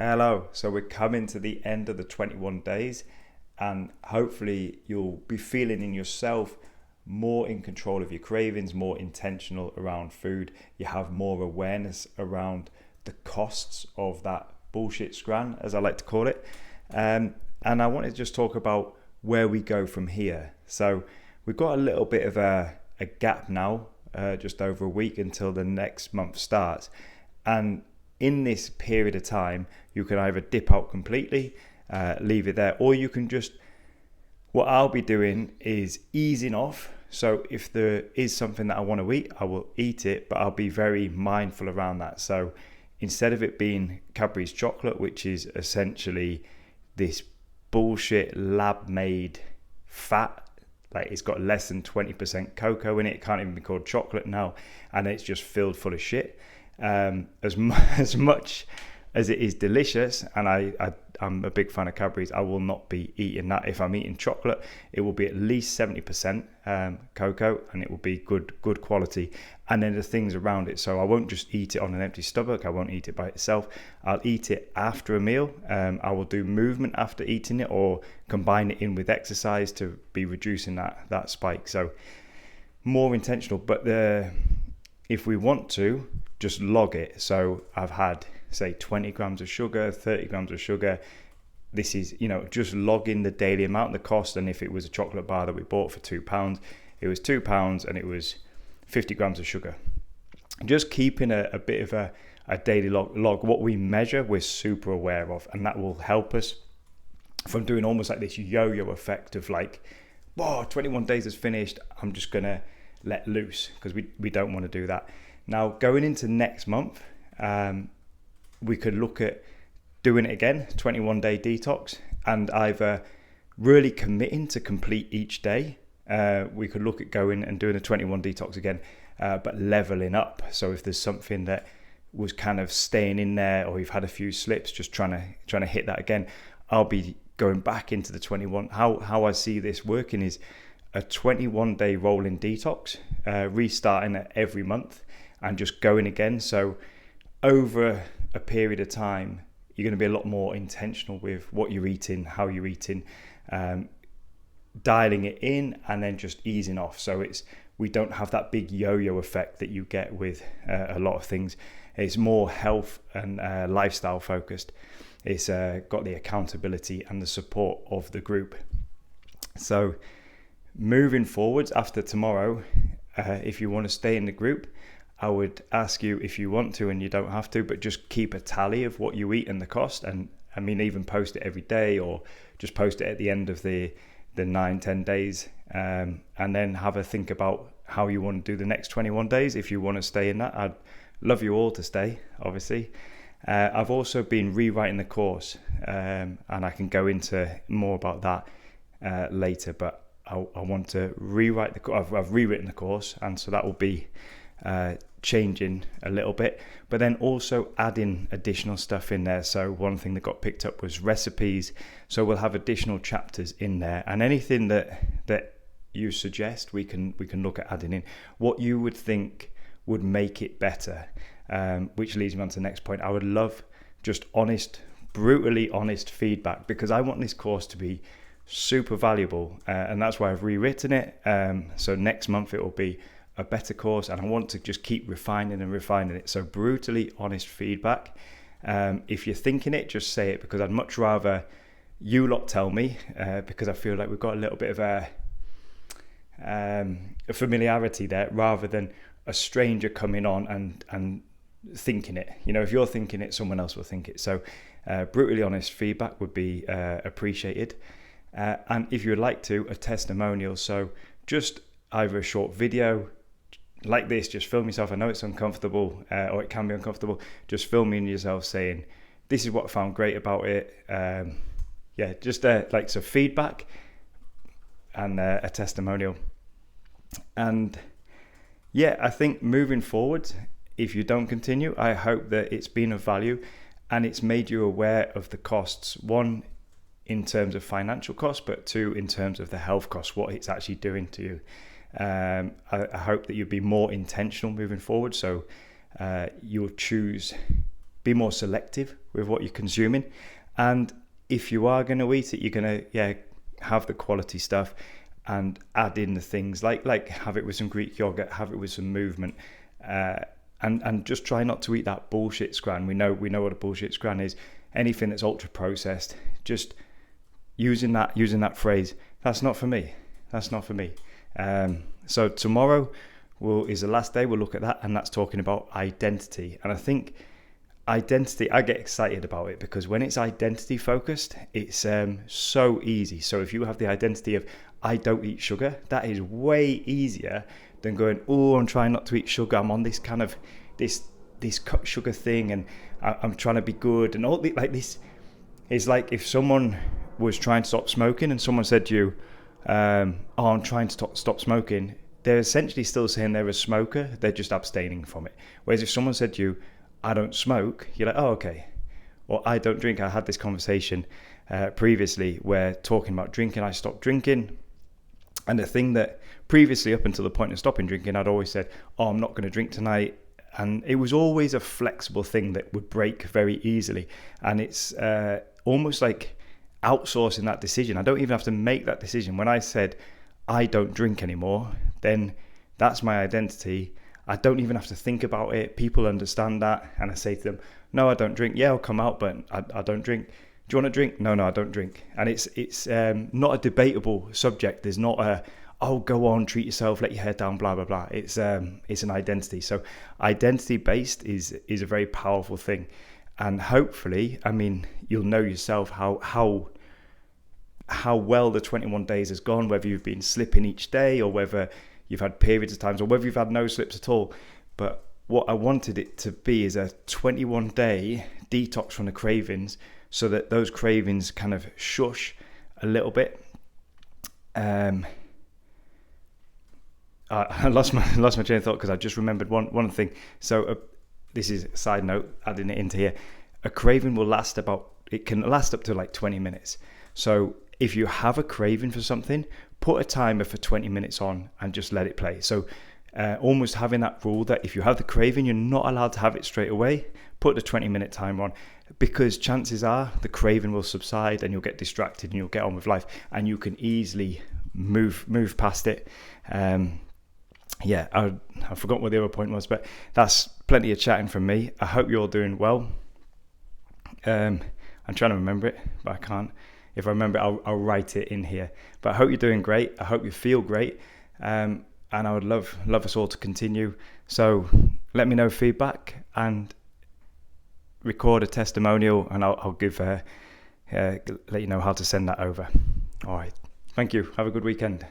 Hello. So we're coming to the end of the 21 days, and hopefully you'll be feeling in yourself more in control of your cravings, more intentional around food. You have more awareness around the costs of that bullshit scran, as I like to call it. And I want to just talk about where we go from here. So we've got a little bit of a gap now, just over a week until the next month starts. And in this period of time, you can either dip out completely, leave it there, or you can just, what I'll be doing is easing off. So if there is something that I want to eat, I will eat it, but I'll be very mindful around that. So instead of it being Cadbury's chocolate, which is essentially this bullshit lab-made fat, like it's got less than 20% cocoa in it, it can't even be called chocolate now, and it's just filled full of shit. As much as it is delicious, and I'm a big fan of Cadbury's, I will not be eating that. If I'm eating chocolate, it will be at least 70% cocoa, and it will be good quality. And then the things around it, so I won't just eat it on an empty stomach. I won't eat it by itself. I'll eat it after a meal. I will do movement after eating it, or combine it in with exercise to be reducing that spike. So more intentional. But if we want to, just log it. So I've had, say, 20 grams of sugar, 30 grams of sugar. This is, just logging the daily amount, the cost. And if it was a chocolate bar that we bought for £2, it was £2 and it was 50 grams of sugar. Just keeping a bit of a daily log. What we measure, we're super aware of, and that will help us from doing almost like this yo-yo effect of like, 21 days is finished, I'm just going to let loose, because we don't want to do that. Now, going into next month, we could look at doing it again, 21-day detox, and either really committing to complete each day. We could look at going and doing a 21 detox again, but leveling up. So if there's something that was kind of staying in there, or you've had a few slips, just trying to hit that again, I'll be going back into the 21. How I see this working is a 21-day rolling detox, restarting it every month and just going again. So over a period of time, you're going to be a lot more intentional with what you're eating, how you're eating, dialing it in, and then just easing off. So we don't have that big yo-yo effect that you get with a lot of things. It's more health and lifestyle focused. It's got the accountability and the support of the group. So moving forwards after tomorrow, if you want to stay in the group, I would ask you, if you want to, and you don't have to, but just keep a tally of what you eat and the cost. And I mean, even post it every day, or just post it at the end of the 9-10 days, and then have a think about how you want to do the next 21 days. If you want to stay in that, I'd love you all to stay, obviously. I've also been rewriting the course, and I can go into more about that later, but I want to rewrite I've rewritten the course, and so that will be changing a little bit, but then also adding additional stuff in there. So one thing that got picked up was recipes, so we'll have additional chapters in there, and anything that you suggest, we can look at adding in what you would think would make it better, which leads me on to the next point. I would love just brutally honest feedback, because I want this course to be super valuable, and that's why I've rewritten it. So next month it will be a better course, and I want to just keep refining it. So brutally honest feedback. If you're thinking it, just say it, because I'd much rather you lot tell me, because I feel like we've got a little bit of a familiarity there, rather than a stranger coming on and thinking it. If you're thinking it, someone else will think it. So brutally honest feedback would be appreciated. And if you would like to, a testimonial. So just either a short video like this, just film yourself. I know it's uncomfortable, or it can be uncomfortable. Just filming yourself saying, this is what I found great about it. Just like some feedback and a testimonial. And I think moving forward, if you don't continue, I hope that it's been of value and it's made you aware of the costs. One, in terms of financial costs, but two, in terms of the health costs, what it's actually doing to you. I hope that you'll be more intentional moving forward. So you'll choose be more selective with what you're consuming. And if you are going to eat it, you're going to have the quality stuff and add in the things like have it with some Greek yogurt, have it with some movement, and just try not to eat that bullshit scran. We know what a bullshit scran is. Anything that's ultra processed, just using that phrase, that's not for me. That's not for me. So tomorrow is the last day. We'll look at that, and that's talking about identity. And I think identity, I get excited about it because when it's identity focused, it's so easy. So if you have the identity of I don't eat sugar, that is way easier than going, oh, I'm trying not to eat sugar. I'm on this kind of this cut sugar thing, and I'm trying to be good, and all like this. It's like if someone was trying to stop smoking and someone said to you, I'm trying to stop smoking, they're essentially still saying they're a smoker, they're just abstaining from it. Whereas if someone said to you, I don't smoke, you're like, oh, okay. Or I don't drink. I had this conversation previously where talking about drinking, I stopped drinking. And the thing that previously, up until the point of stopping drinking, I'd always said, oh, I'm not going to drink tonight. And it was always a flexible thing that would break very easily. And it's almost like outsourcing that decision. I don't even have to make that decision. When I said I don't drink anymore, then that's my identity. I don't even have to think about it. People understand that. And I say to them, no, I don't drink. Yeah, I'll come out, but I don't drink. Do you want to drink? No, I don't drink. And it's not a debatable subject. There's not a, oh, go on, treat yourself, let your hair down, blah, blah, blah. It's an identity. So identity based is a very powerful thing. And hopefully, I mean, you'll know yourself how well the 21 days has gone, whether you've been slipping each day or whether you've had periods of times or whether you've had no slips at all. But what I wanted it to be is a 21-day detox from the cravings so that those cravings kind of shush a little bit. I lost my train of thought because I just remembered one thing. So this is a side note, adding it into here. A craving it can last up to like 20 minutes. So if you have a craving for something, put a timer for 20 minutes on and just let it play. So almost having that rule that if you have the craving, you're not allowed to have it straight away. Put the 20-minute timer on, because chances are the craving will subside and you'll get distracted and you'll get on with life and you can easily move past it. I forgot what the other point was, but that's plenty of chatting from me. I hope you're all doing well. I'm trying to remember it, but I can't. If I remember, I'll write it in here. But I hope you're doing great. I hope you feel great. And I would love us all to continue. So let me know feedback and record a testimonial, and I'll let you know how to send that over. All right. Thank you. Have a good weekend.